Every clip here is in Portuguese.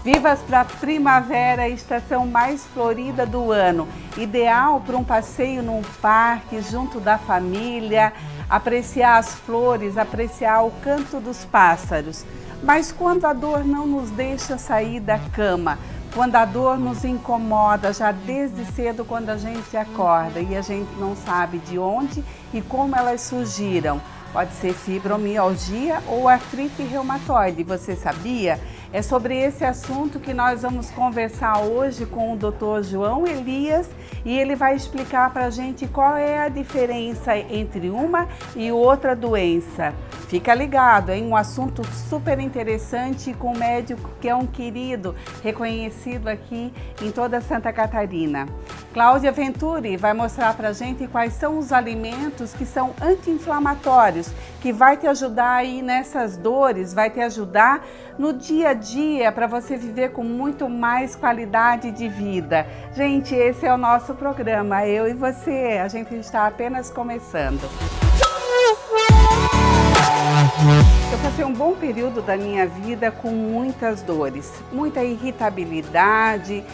Vivas para a primavera, a estação mais florida do ano. Ideal para um passeio num parque, junto da família, apreciar as flores, apreciar o canto dos pássaros. Mas quando a dor não nos deixa sair da cama, quando a dor nos incomoda já desde cedo quando a gente acorda e a gente não sabe de onde e como elas surgiram. Pode ser fibromialgia ou artrite reumatoide, você sabia? É sobre esse assunto que nós vamos conversar hoje com o Dr. João Elias e ele vai explicar para a gente qual é a diferença entre uma e outra doença. Fica ligado, hein? Um assunto super interessante com um médico que é um querido, reconhecido aqui em toda Santa Catarina. Cláudia Venturi vai mostrar para a gente quais são os alimentos que são anti-inflamatórios, que vai te ajudar aí nessas dores, vai te ajudar no dia a dia para você viver com muito mais qualidade de vida. Gente, esse é o nosso programa, eu e você, a gente está apenas começando. Eu passei um bom período da minha vida com muitas dores, muita irritabilidade,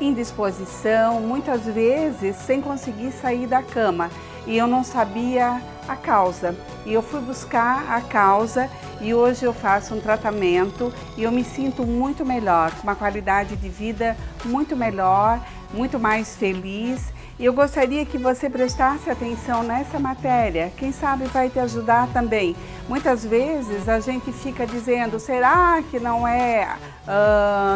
indisposição, muitas vezes sem conseguir sair da cama e eu não sabia a causa. E eu fui buscar a causa e hoje eu faço um tratamento e eu me sinto muito melhor, com uma qualidade de vida muito melhor, muito mais feliz. E eu gostaria que você prestasse atenção nessa matéria, quem sabe vai te ajudar também. Muitas vezes a gente fica dizendo, será que não é,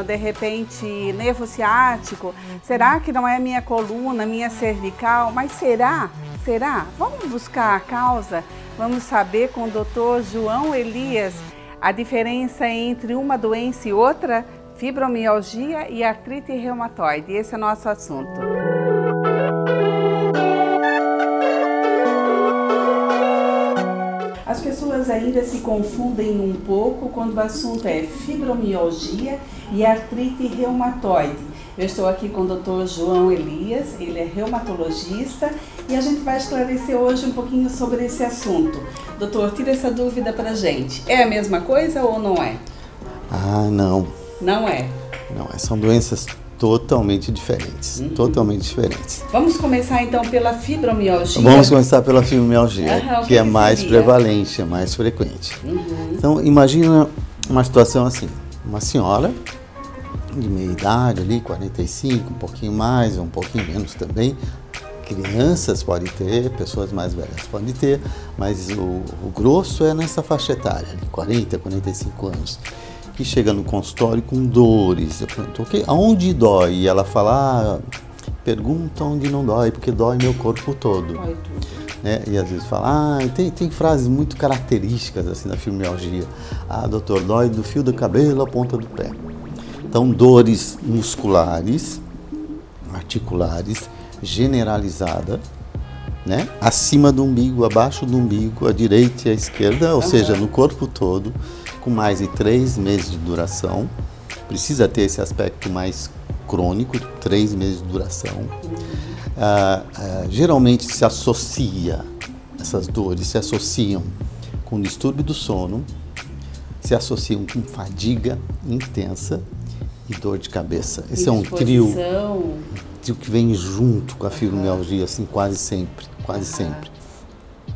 de repente, nervo ciático? Será que não é minha coluna, minha cervical? Mas será? Será? Vamos buscar a causa? Vamos saber com o Dr. João Elias a diferença entre uma doença e outra, fibromialgia e artrite reumatoide. Esse é o nosso assunto. As pessoas ainda se confundem um pouco quando o assunto é fibromialgia e artrite reumatoide. Eu estou aqui com o Dr. João Elias, ele é reumatologista e a gente vai esclarecer hoje um pouquinho sobre esse assunto. Doutor, tira essa dúvida pra gente. É a mesma coisa ou não é? Ah, não. Não é? Não, são doenças totalmente diferentes, totalmente diferentes. Vamos começar então pela fibromialgia? Vamos começar pela fibromialgia, que é mais seria? prevalente, é mais frequente. Então, imagina uma situação assim, uma senhora de meia idade ali, 45, um pouquinho mais, um pouquinho menos também. Crianças podem ter, pessoas mais velhas podem ter, mas o grosso é nessa faixa etária, ali, 40, 45 anos. Que chega no consultório com dores. Eu pergunto, okay, aonde dói? E ela fala, pergunta onde não dói, porque dói meu corpo todo. Dói tudo. Né? E às vezes fala, tem frases muito características assim da fibromialgia. Doutor, dói do fio do cabelo à ponta do pé. Então, dores musculares, articulares, generalizada, né? Acima do umbigo, abaixo do umbigo, à direita e à esquerda, ou seja, no corpo todo, com mais de 3 meses de duração. Precisa ter esse aspecto mais crônico, 3 meses de duração. Geralmente se associa, essas dores se associam com distúrbio do sono, se associam com fadiga intensa e dor de cabeça. Esse é um trio que vem junto com a fibromialgia, assim, quase sempre.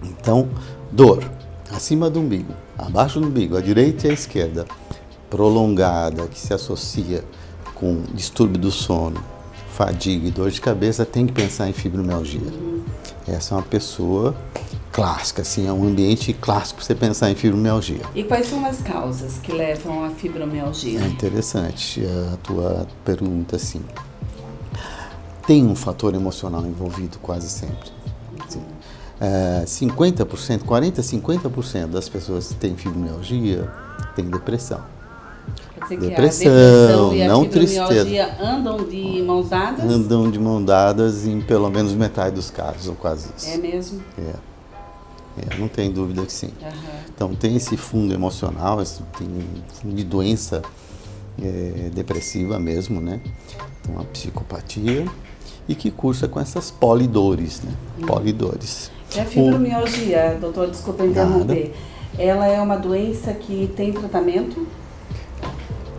Então, dor acima do umbigo, abaixo do umbigo, à direita e à esquerda, prolongada, que se associa com distúrbio do sono, fadiga e dor de cabeça, tem que pensar em fibromialgia. Essa é uma pessoa clássica, assim, é um ambiente clássico para você pensar em fibromialgia. E quais são as causas que levam à fibromialgia? É interessante a tua pergunta, assim. Tem um fator emocional envolvido quase sempre. Assim, 50%, 40-50% das pessoas que têm fibromialgia têm depressão. Quer dizer Depressão, que a depressão e a não fibromialgia tristeza. andam de mãos dadas? Andam de mão dadas em pelo menos metade dos casos, ou quase isso. É mesmo? É. Não tem dúvida que sim. Uhum. Então tem esse fundo emocional, tem um fundo de doença depressiva mesmo, né? Então a psicopatia e que cursa com essas polidores, né? Polidores. E a fibromialgia, doutor, desculpa interromper, ela é uma doença que tem tratamento?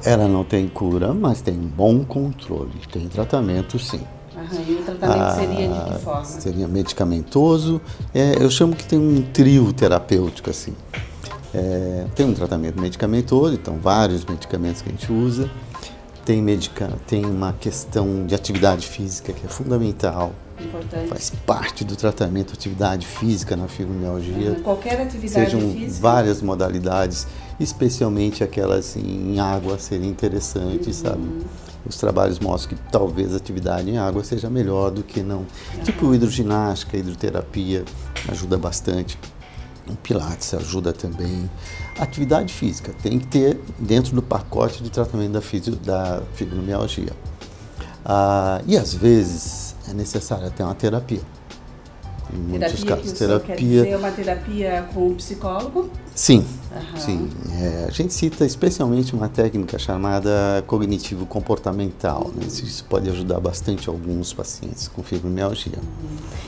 Ela não tem cura, mas tem um bom controle, tem tratamento sim. E o tratamento seria de que forma? Seria medicamentoso. Eu chamo que tem um trio terapêutico, assim. Tem um tratamento medicamentoso, então vários medicamentos que a gente usa. Tem uma questão de atividade física que é fundamental. Importante. Faz parte do tratamento, atividade física na fibromialgia. Qualquer atividade física? Sejam várias modalidades, especialmente aquelas em água serem interessantes, sabe? Os trabalhos mostram que talvez a atividade em água seja melhor do que não. Tipo hidroginástica, hidroterapia ajuda bastante. O Pilates ajuda também. Atividade física tem que ter dentro do pacote de tratamento da fibromialgia. E às vezes é necessário até uma terapia. Em muitos casos, terapia. Quer dizer uma terapia com um psicólogo? Sim, sim. A gente cita especialmente uma técnica chamada cognitivo-comportamental. Né? Isso pode ajudar bastante alguns pacientes com fibromialgia.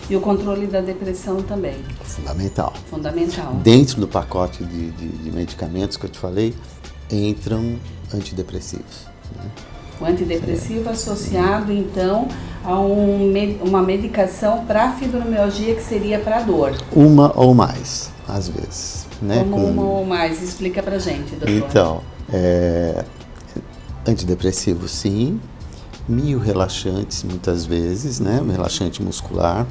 E o controle da depressão também? Fundamental. Fundamental. Dentro do pacote de medicamentos que eu te falei, entram antidepressivos. Né? O antidepressivo associado, então, a uma medicação para fibromialgia que seria para dor. Uma ou mais, às vezes. Né? Como uma ou mais? Explica pra gente, doutor. Então, antidepressivo sim, mio-relaxantes muitas vezes, né? Relaxante muscular.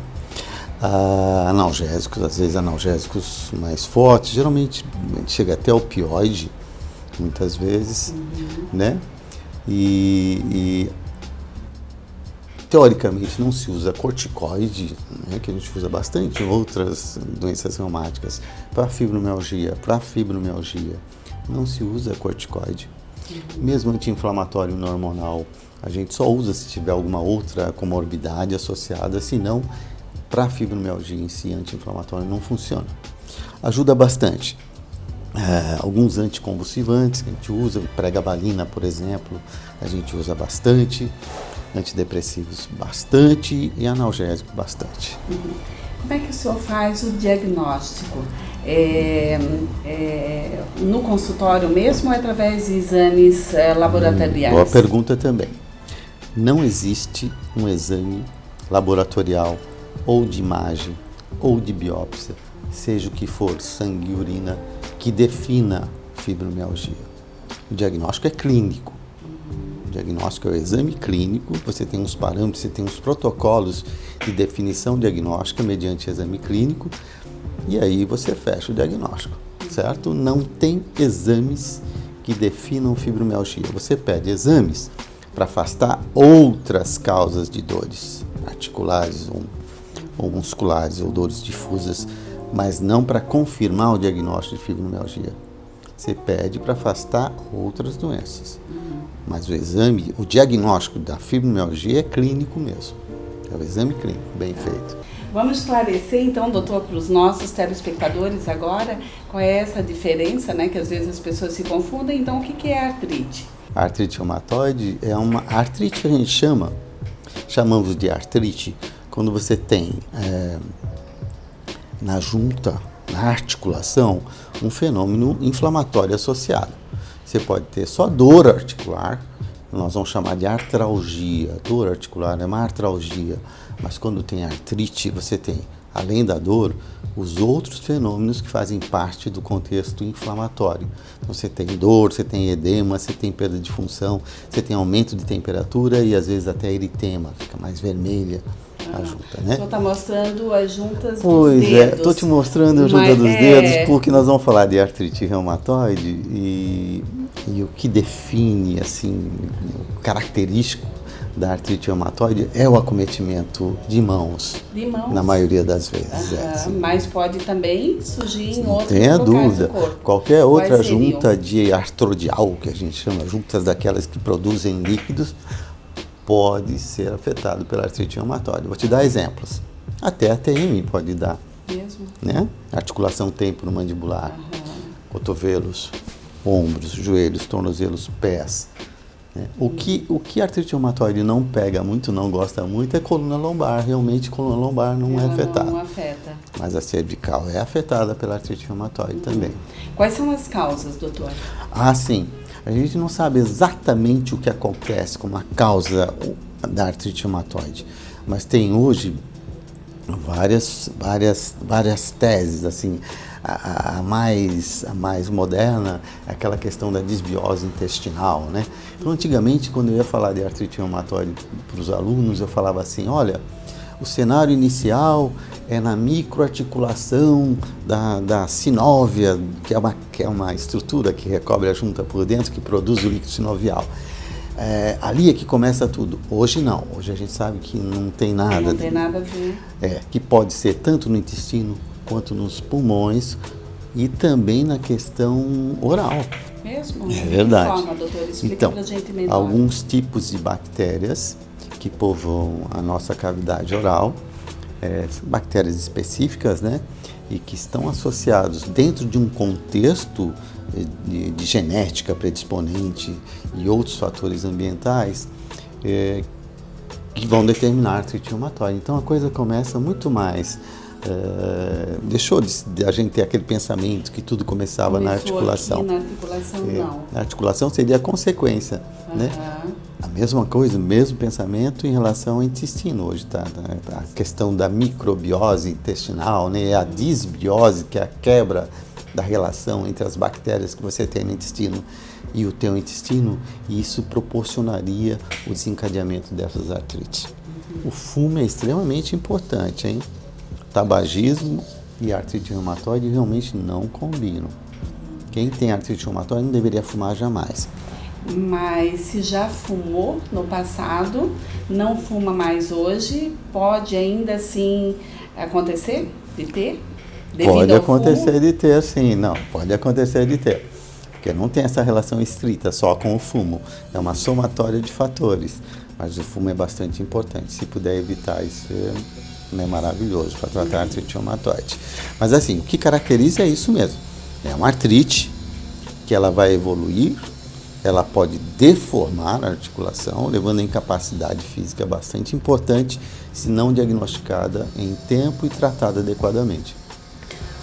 Analgésicos, às vezes analgésicos mais fortes, geralmente chega até opioide, muitas vezes, né? E teoricamente não se usa corticoide, né, que a gente usa bastante em outras doenças reumáticas, para fibromialgia, não se usa corticoide. Mesmo anti-inflamatório não hormonal, a gente só usa se tiver alguma outra comorbidade associada, senão para fibromialgia em si, anti-inflamatório não funciona. Ajuda bastante. Alguns anticonvulsivantes que a gente usa, pregabalina, por exemplo, a gente usa bastante, antidepressivos bastante e analgésico bastante. Como é que o senhor faz o diagnóstico? No consultório mesmo ou através de exames laboratoriais? Boa pergunta também. Não existe um exame laboratorial ou de imagem ou de biópsia, seja o que for, sangue e urina, que defina fibromialgia. O diagnóstico é clínico. O diagnóstico é o exame clínico, você tem uns parâmetros, você tem uns protocolos de definição diagnóstica mediante exame clínico e aí você fecha o diagnóstico, certo? Não tem exames que definam fibromialgia. Você pede exames para afastar outras causas de dores articulares ou musculares ou dores difusas, mas não para confirmar o diagnóstico de fibromialgia. Você pede para afastar outras doenças. Mas o diagnóstico da fibromialgia é clínico mesmo. É o exame clínico, bem feito. Vamos esclarecer então, doutor, para os nossos telespectadores agora, qual é essa diferença, né? Que às vezes as pessoas se confundem. Então, o que é artrite? A artrite reumatoide é uma artrite que a gente chamamos de artrite quando você tem na junta, na articulação, um fenômeno inflamatório associado. Você pode ter só dor articular, nós vamos chamar de artralgia. Dor articular é uma artralgia, mas quando tem artrite, você tem, além da dor, os outros fenômenos que fazem parte do contexto inflamatório. Então você tem dor, você tem edema, você tem perda de função, você tem aumento de temperatura e às vezes até eritema, fica mais vermelha. A junta, né? O senhor está mostrando as juntas dos dedos. Pois é, estou te mostrando a junta dos dedos porque nós vamos falar de artrite reumatoide e o que define, assim, o característico da artrite reumatoide é o acometimento de mãos. De mãos? Na maioria das vezes. Mas pode também surgir em outros locais do corpo. Qualquer outra junta de artrodial, que a gente chama, juntas daquelas que produzem líquidos, pode ser afetado pela artrite reumatoide. Vou te dar exemplos. Até a TM pode dar. Mesmo? mesmo. Né? Articulação temporomandibular, cotovelos, ombros, joelhos, tornozelos, pés. Né? O que a artrite reumatoide não pega muito, não gosta muito, é coluna lombar. Realmente, coluna lombar não é afetada. Não afeta. Mas a cervical é afetada pela artrite reumatoide também. Quais são as causas, doutor? Ah, sim. A gente não sabe exatamente o que acontece como a causa da artrite reumatoide, mas tem hoje várias teses, assim. A mais moderna é aquela questão da disbiose intestinal, né? Então, antigamente, quando eu ia falar de artrite reumatoide para os alunos, eu falava assim, olha, o cenário inicial é na microarticulação da sinóvia, que é uma estrutura que recobre a junta por dentro, que produz o líquido sinovial. Ali é que começa tudo. Hoje não. Hoje a gente sabe que não tem nada. Não tem nada a ver. Que pode ser tanto no intestino quanto nos pulmões e também na questão oral. Mesmo? É verdade. De que forma, doutor? Explica Então, pra gente melhor. alguns tipos de bactérias que povoam a nossa cavidade oral, bactérias específicas, né? E que estão associados dentro de um contexto de genética predisponente e outros fatores ambientais que vão determinar a artrite reumatoide. Então a coisa começa muito mais. Deixou de a gente ter aquele pensamento que tudo começava na articulação. Aqui na articulação, não. A articulação seria a consequência, né? A mesma coisa, o mesmo pensamento em relação ao intestino. Hoje está a questão da microbiose intestinal, né? A disbiose, que é a quebra da relação entre as bactérias que você tem no intestino e o teu intestino, e isso proporcionaria o desencadeamento dessas artrites. O fumo é extremamente importante, hein? Tabagismo e artrite reumatoide realmente não combinam. Quem tem artrite reumatoide não deveria fumar jamais. Mas se já fumou no passado, não fuma mais hoje, pode ainda assim acontecer de ter? Pode acontecer de ter, sim. Não, pode acontecer de ter. Porque não tem essa relação estrita só com o fumo. É uma somatória de fatores. Mas o fumo é bastante importante. Se puder evitar isso, é maravilhoso para tratar a artrite reumatoide. Mas assim, o que caracteriza é isso mesmo. É uma artrite que ela vai evoluir, ela pode deformar a articulação, levando a incapacidade física bastante importante, se não diagnosticada em tempo e tratada adequadamente.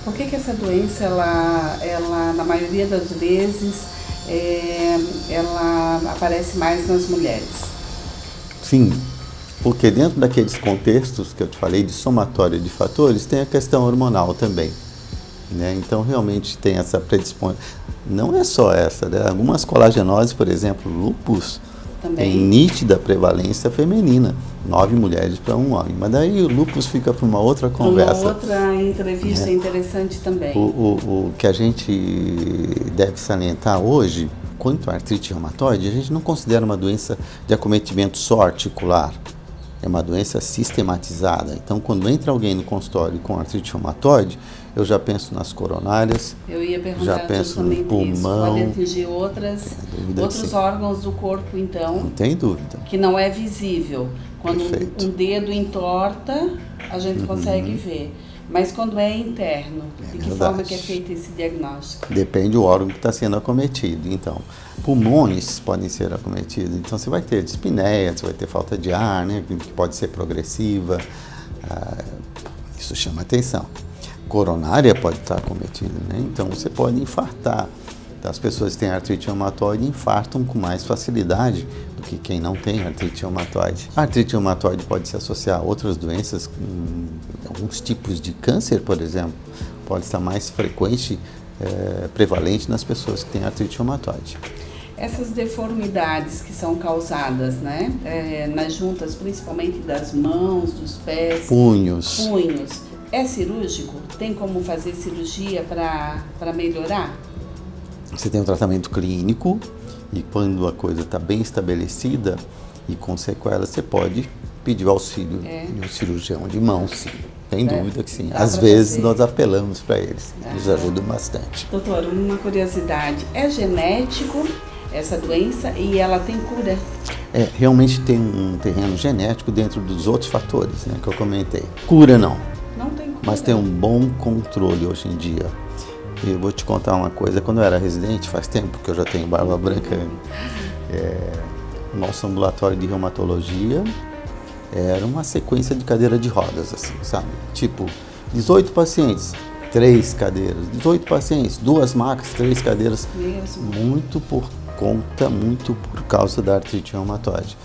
Por que essa doença, ela na maioria das vezes, ela aparece mais nas mulheres? Sim, porque dentro daqueles contextos que eu te falei de somatória de fatores, tem a questão hormonal também, né? Então, realmente tem essa predisposição. Não é só essa, né? Algumas colagenoses, por exemplo, lúpus, tem nítida prevalência feminina, 9 mulheres para 1 homem. Mas daí o lúpus fica para uma outra conversa. Uma outra entrevista interessante também. O que a gente deve salientar hoje, quanto à artrite reumatoide, a gente não considera uma doença de acometimento só articular. É uma doença sistematizada. Então, quando entra alguém no consultório com artrite reumatoide, eu já penso nas coronárias, eu ia perguntar já penso no pulmão. Isso. Pode atingir outros órgãos do corpo, então. Não tem dúvida. Que não é visível. Quando um dedo entorta, a gente consegue ver. Mas quando é interno, de que forma que é feito esse diagnóstico? Depende do órgão que está sendo acometido. Então, pulmões podem ser acometidos. Então, você vai ter dispneia, você vai ter falta de ar, né, que pode ser progressiva. Isso chama atenção. Coronária pode estar acometida, né? Então, você pode infartar. Então, as pessoas que têm artrite reumatoide infartam com mais facilidade do que quem não tem artrite reumatoide. A artrite reumatoide pode se associar a outras doenças, alguns tipos de câncer, por exemplo, pode estar mais frequente, prevalente nas pessoas que têm artrite reumatoide. Essas deformidades que são causadas, né, nas juntas, principalmente das mãos, dos pés, punhos, é cirúrgico? Tem como fazer cirurgia para melhorar? Você tem um tratamento clínico e quando a coisa está bem estabelecida e com sequelas, você pode pedir o auxílio de um cirurgião de mão, sim. Tem dúvida que sim. Às vezes nós apelamos para eles, nos ajudam bastante. Doutor, uma curiosidade, é genético essa doença e ela tem cura? Realmente tem um terreno genético dentro dos outros fatores, né, que eu comentei. Cura não. Não tem cura. mas tem um bom controle hoje em dia. E eu vou te contar uma coisa, quando eu era residente, faz tempo que eu já tenho barba branca, o nosso ambulatório de reumatologia era uma sequência de cadeira de rodas, assim, sabe? Tipo, 18 pacientes, 3 cadeiras, 18 pacientes, 2 macas, 3 cadeiras, muito por causa da artrite reumatoide,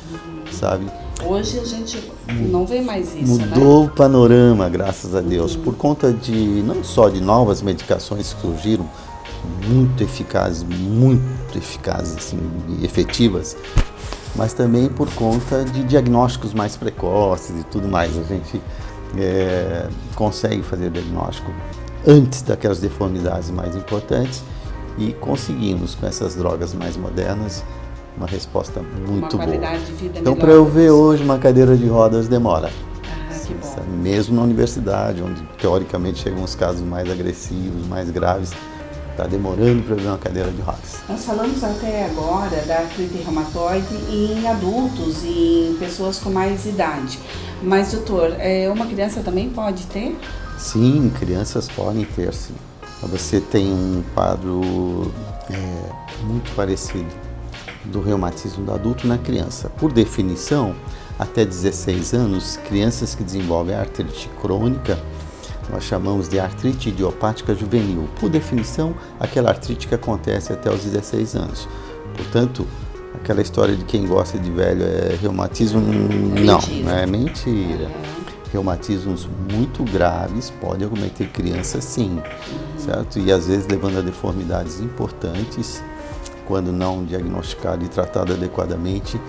sabe? Hoje a gente não vê mais isso, Mudou o panorama, graças a Deus, por conta de, não só de novas medicações que surgiram, muito eficazes, assim, e efetivas, mas também por conta de diagnósticos mais precoces e tudo mais. A gente consegue fazer diagnóstico antes daquelas deformidades mais importantes e conseguimos, com essas drogas mais modernas, uma resposta muito boa. De vida então, para eu ver hoje uma cadeira de rodas demora. Que bom. Mesmo na universidade, onde teoricamente chegam os casos mais agressivos, mais graves, está demorando para ver uma cadeira de rodas. Nós falamos até agora da artrite reumatoide em adultos e em pessoas com mais idade. Mas, doutor, uma criança também pode ter? Sim, crianças podem ter, sim. Você tem um quadro muito parecido do reumatismo do adulto na criança. Por definição, até 16 anos, crianças que desenvolvem artrite crônica, nós chamamos de artrite idiopática juvenil. Por definição, aquela artrite que acontece até os 16 anos. Portanto, aquela história de quem gosta de velho é reumatismo, não é mentira. Reumatismos muito graves podem acometer crianças, sim, certo? E às vezes levando a deformidades importantes, quando não diagnosticado e tratado adequadamente.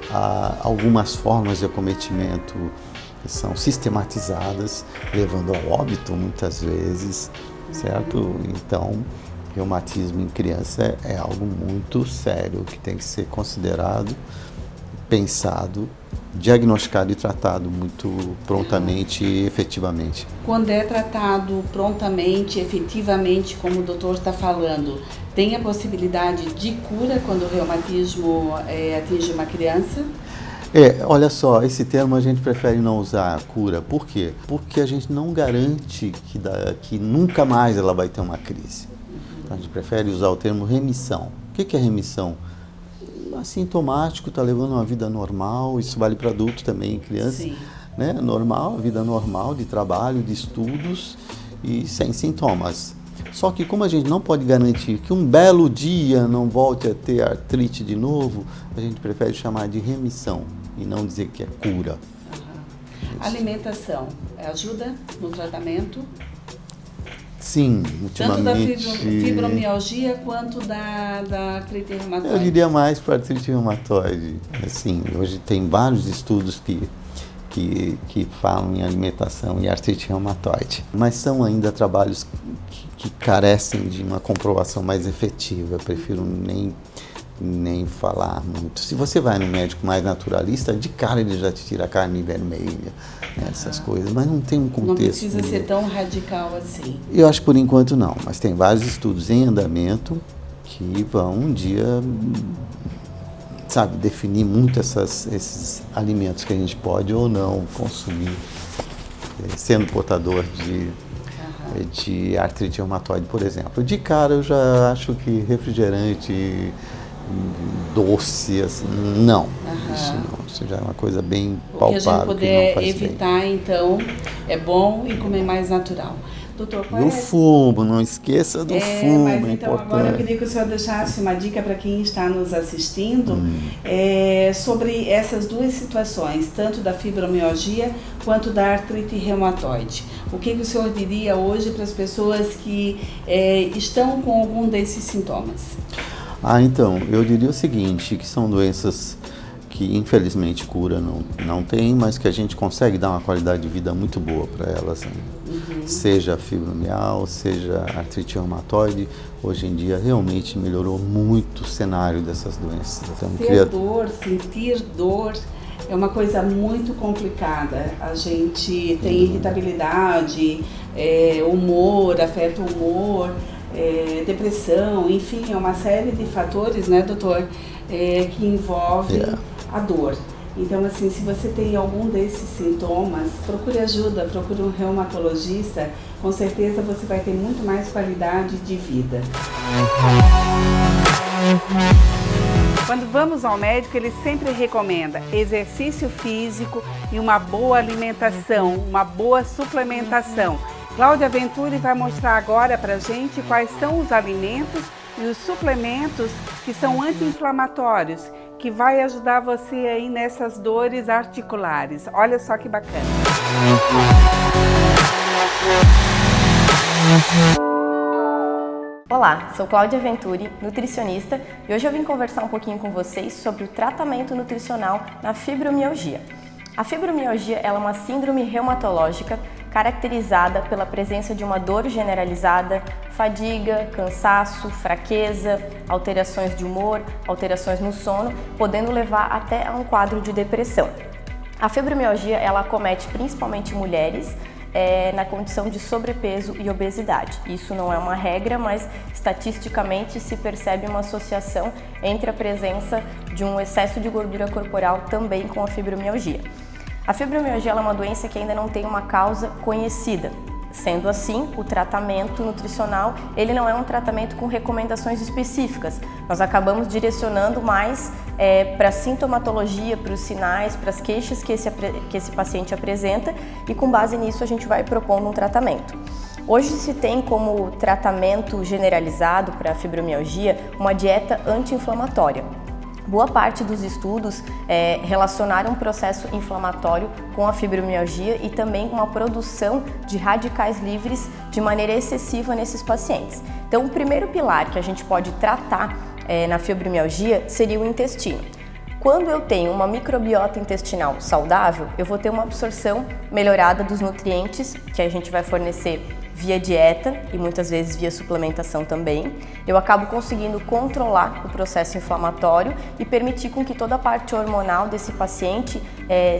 Há algumas formas de acometimento que são sistematizadas, levando ao óbito muitas vezes, certo? Então, reumatismo em criança é algo muito sério, que tem que ser considerado, pensado, diagnosticado e tratado muito prontamente e efetivamente. Quando é tratado prontamente, efetivamente, como o doutor está falando, tem a possibilidade de cura quando o reumatismo atinge uma criança? Olha só, esse termo a gente prefere não usar, a cura. Por quê? Porque a gente não garante que nunca mais ela vai ter uma crise. Então, a gente prefere usar o termo remissão. O que é remissão? Assintomático, está levando uma vida normal, isso vale para adulto também, criança, né? Normal, vida normal de trabalho, de estudos e sem sintomas. Só que como a gente não pode garantir que um belo dia não volte a ter artrite de novo, a gente prefere chamar de remissão e não dizer que é cura. Alimentação ajuda no tratamento? Sim, ultimamente... Tanto da fibromialgia quanto da artrite reumatoide? Eu diria mais para a artrite reumatoide. Assim, hoje tem vários estudos que falam em alimentação e artrite reumatoide, mas são ainda trabalhos que carecem de uma comprovação mais efetiva. Eu prefiro nem falar muito. Se você vai no médico mais naturalista, de cara ele já te tira a carne vermelha, né, essas coisas, mas não tem um contexto. Não precisa ser tão radical assim. Eu acho que por enquanto não, mas tem vários estudos em andamento que vão um dia, sabe, definir muito esses alimentos que a gente pode ou não consumir, sendo portador de artrite reumatoide, por exemplo. De cara eu já acho que refrigerante, doce, assim, não. Isso já é uma coisa bem palpável. O que a gente puder evitar, bem. Então, é bom e comer mais natural. Doutor, qual o fumo, não esqueça do fumo, mas é então, importante. agora eu queria que o senhor deixasse uma dica para quem está nos assistindo sobre essas duas situações, tanto da fibromialgia quanto da artrite reumatoide. O que o senhor diria hoje para as pessoas que estão com algum desses sintomas? Então, eu diria o seguinte, que são doenças que infelizmente cura não tem, mas que a gente consegue dar uma qualidade de vida muito boa para elas, né? Seja a fibromialgia, seja a artrite reumatoide, hoje em dia realmente melhorou muito o cenário dessas doenças. Então, sentir dor é uma coisa muito complicada. A gente tem irritabilidade, humor, afeta o humor, depressão, enfim, é uma série de fatores, né, doutor, que envolve a dor. Então, assim, se você tem algum desses sintomas, procure ajuda, procure um reumatologista, com certeza você vai ter muito mais qualidade de vida. Quando vamos ao médico, ele sempre recomenda exercício físico e uma boa alimentação, uma boa suplementação. Cláudia Venturi vai mostrar agora pra gente quais são os alimentos e os suplementos que são anti-inflamatórios, que vai ajudar você aí nessas dores articulares. Olha só que bacana! Olá, sou Cláudia Venturi, nutricionista, e hoje eu vim conversar um pouquinho com vocês sobre o tratamento nutricional na fibromialgia. A fibromialgia ela é uma síndrome reumatológica caracterizada pela presença de uma dor generalizada, fadiga, cansaço, fraqueza, alterações de humor, alterações no sono, podendo levar até a um quadro de depressão. A fibromialgia ela acomete principalmente mulheres na condição de sobrepeso e obesidade. Isso não é uma regra, mas estatisticamente se percebe uma associação entre a presença de um excesso de gordura corporal também com a fibromialgia. A fibromialgia ela é uma doença que ainda não tem uma causa conhecida. Sendo assim, o tratamento nutricional ele não é um tratamento com recomendações específicas. Nós acabamos direcionando mais para a sintomatologia, para os sinais, para as queixas que esse paciente apresenta e com base nisso a gente vai propondo um tratamento. Hoje se tem como tratamento generalizado para a fibromialgia uma dieta anti-inflamatória. Boa parte dos estudos relacionaram o processo inflamatório com a fibromialgia e também uma produção de radicais livres de maneira excessiva nesses pacientes. Então, o primeiro pilar que a gente pode tratar na fibromialgia seria o intestino. Quando eu tenho uma microbiota intestinal saudável, eu vou ter uma absorção melhorada dos nutrientes que a gente vai fornecer via dieta e muitas vezes via suplementação também. Eu acabo conseguindo controlar o processo inflamatório e permitir com que toda a parte hormonal desse paciente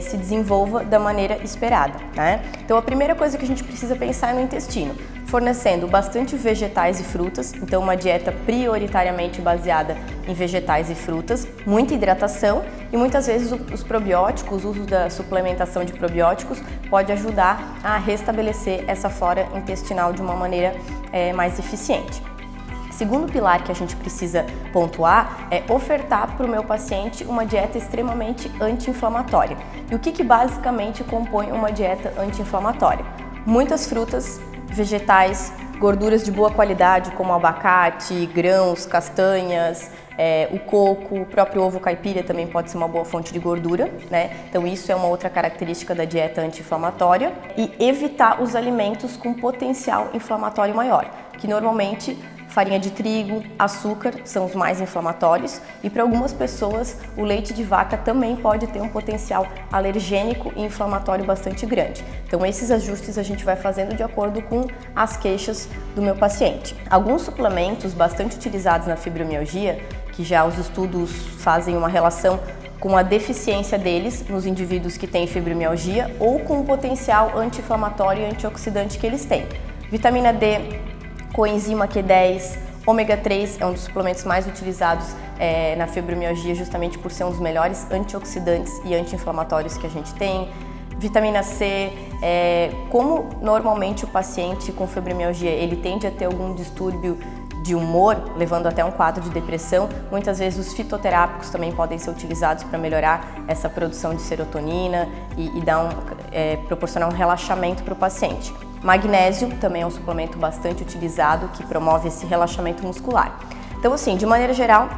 se desenvolva da maneira esperada, né? Então a primeira coisa que a gente precisa pensar é no intestino, fornecendo bastante vegetais e frutas, então uma dieta prioritariamente baseada em vegetais e frutas, muita hidratação e muitas vezes os probióticos, o uso da suplementação de probióticos pode ajudar a restabelecer essa flora intestinal de uma maneira mais eficiente. Segundo pilar que a gente precisa pontuar é ofertar para o meu paciente uma dieta extremamente anti-inflamatória. E o que basicamente compõe uma dieta anti-inflamatória? Muitas frutas, vegetais, gorduras de boa qualidade como abacate, grãos, castanhas, o coco, o próprio ovo caipira também pode ser uma boa fonte de gordura, né? Então isso é uma outra característica da dieta anti-inflamatória. E evitar os alimentos com potencial inflamatório maior, que normalmente farinha de trigo, açúcar são os mais inflamatórios e para algumas pessoas o leite de vaca também pode ter um potencial alergênico e inflamatório bastante grande. Então esses ajustes a gente vai fazendo de acordo com as queixas do meu paciente. Alguns suplementos bastante utilizados na fibromialgia, que já os estudos fazem uma relação com a deficiência deles nos indivíduos que têm fibromialgia ou com o potencial anti-inflamatório e antioxidante que eles têm. Vitamina D, coenzima Q10, ômega 3 é um dos suplementos mais utilizados na fibromialgia justamente por ser um dos melhores antioxidantes e anti-inflamatórios que a gente tem. Vitamina C, como normalmente o paciente com fibromialgia ele tende a ter algum distúrbio de humor, levando até um quadro de depressão, muitas vezes os fitoterápicos também podem ser utilizados para melhorar essa produção de serotonina e proporcionar um relaxamento para o paciente. Magnésio também é um suplemento bastante utilizado que promove esse relaxamento muscular. Então, assim, de maneira geral,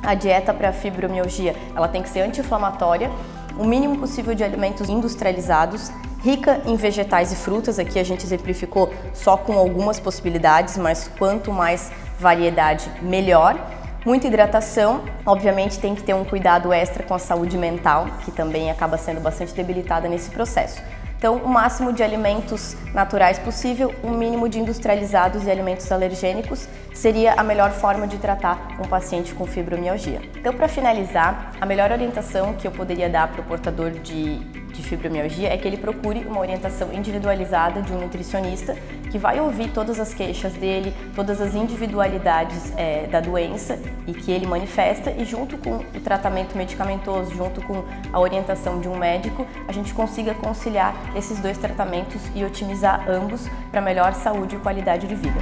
a dieta para fibromialgia ela tem que ser anti-inflamatória, o mínimo possível de alimentos industrializados, rica em vegetais e frutas. Aqui a gente exemplificou só com algumas possibilidades, mas quanto mais variedade, melhor. Muita hidratação, obviamente tem que ter um cuidado extra com a saúde mental, que também acaba sendo bastante debilitada nesse processo. Então, o máximo de alimentos naturais possível, o mínimo de industrializados e alimentos alergênicos seria a melhor forma de tratar um paciente com fibromialgia. Então, para finalizar, a melhor orientação que eu poderia dar para o portador de de fibromialgia é que ele procure uma orientação individualizada de um nutricionista que vai ouvir todas as queixas dele, todas as individualidades da doença e que ele manifesta, e junto com o tratamento medicamentoso, junto com a orientação de um médico, a gente consiga conciliar esses dois tratamentos e otimizar ambos para melhor saúde e qualidade de vida.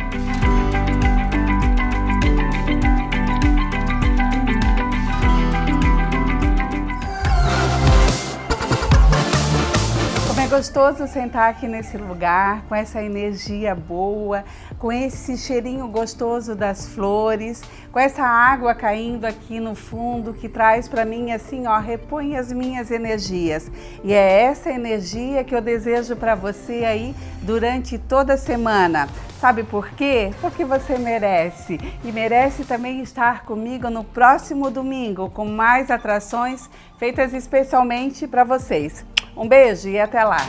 É gostoso sentar aqui nesse lugar, com essa energia boa, com esse cheirinho gostoso das flores, com essa água caindo aqui no fundo, que traz para mim assim, ó, repõe as minhas energias. E é essa energia que eu desejo para você aí durante toda a semana. Sabe por quê? Porque você merece. E merece também estar comigo no próximo domingo, com mais atrações feitas especialmente para vocês. Um beijo e até lá!